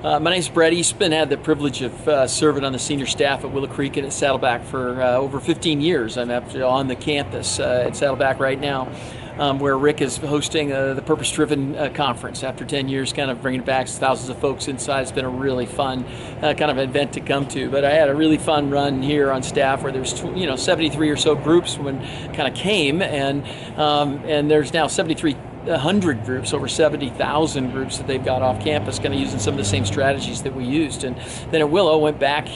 My name's Brett Eastman. I had the privilege of serving on the senior staff at Willow Creek and at Saddleback for over 15 years. I'm actually on the campus at Saddleback right now, where Rick is hosting the Purpose-Driven Conference. After 10 years, kind of bringing back thousands of folks inside. It's been a really fun kind of event to come to. But I had a really fun run here on staff where there's 73 or so groups when kind of came, and there's now 7,300 groups, over 70,000 groups that they've got off campus, kind of using some of the same strategies that we used. And then at Willow, went back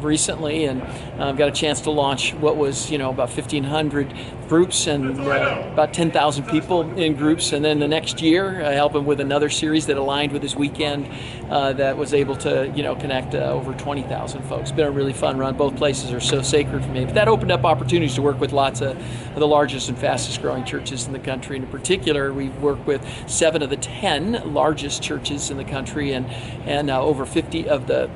recently and got a chance to launch what was about 1,500 groups and about 10,000 people in groups. And then the next year, help him with another series that aligned with his weekend that was able to connect over 20,000 folks. It's been a really fun run. Both places are so sacred for me. But that opened up opportunities to work with lots of the largest and fastest growing churches in the country. And in particular, we work with 7 of the 10 largest churches in the country, and over 50 of the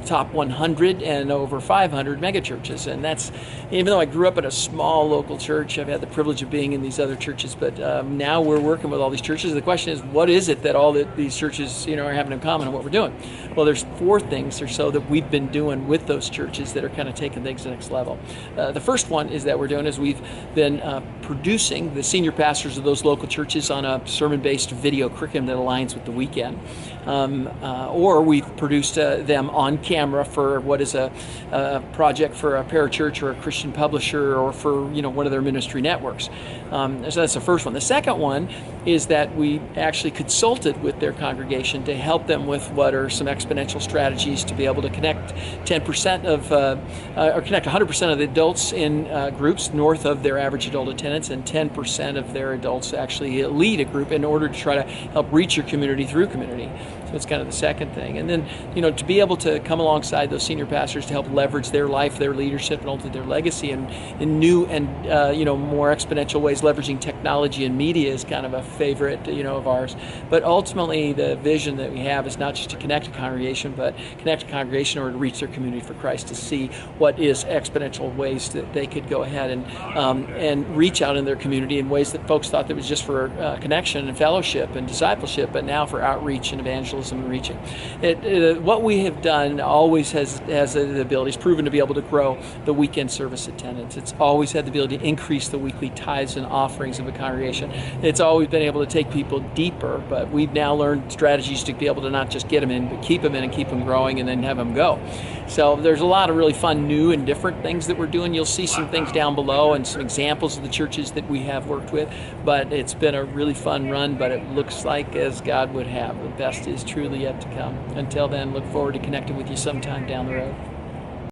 top 100 and over 500 mega churches. And that's, even though I grew up in a small local church, I've had the privilege of being in these other churches, but now we're working with all these churches. The question is, what is it that all these churches are having in common and what we're doing? Well, there's 4 things or so that we've been doing with those churches that are kind of taking things to the next level. The first one is that we've been producing the senior pastors of those local churches on a sermon-based video curriculum that aligns with the weekend. Or we've produced them on camera for what is a project for a parachurch or a Christian publisher or for one of their ministry networks. So that's the first one. The second one is that we actually consulted with their congregation to help them with what are some exponential strategies to be able to connect 10% of or connect 100% of the adults in groups north of their average adult attendance, and 10% of their adults actually lead a group in order to try to help reach your community through community. So that's kind of the second thing. And then, to be able to come alongside those senior pastors to help leverage their life, their leadership, and ultimately their legacy in new and, more exponential ways, leveraging technology and media is kind of a favorite, of ours. But ultimately, the vision that we have is not just to connect a congregation, but connect a congregation in order to reach their community for Christ, to see what is exponential ways that they could go ahead and reach out in their community in ways that folks thought that was just for connection and fellowship and discipleship, but now for outreach and evangelism and reaching. What we have done always has the ability, it's proven to be able to grow the weekend service attendance. It's always had the ability to increase the weekly tithes and offerings of a congregation. It's always been able to take people deeper, but we've now learned strategies to be able to not just get them in, but keep them in and keep them growing and then have them go. So there's a lot of really fun, new and different things that we're doing. You'll see some things down below and some examples of the churches that we have worked with, but it's been a really fun run, but it looks like as God would have. The best is truly yet to come. Until then, look forward to connecting with you sometime down the road.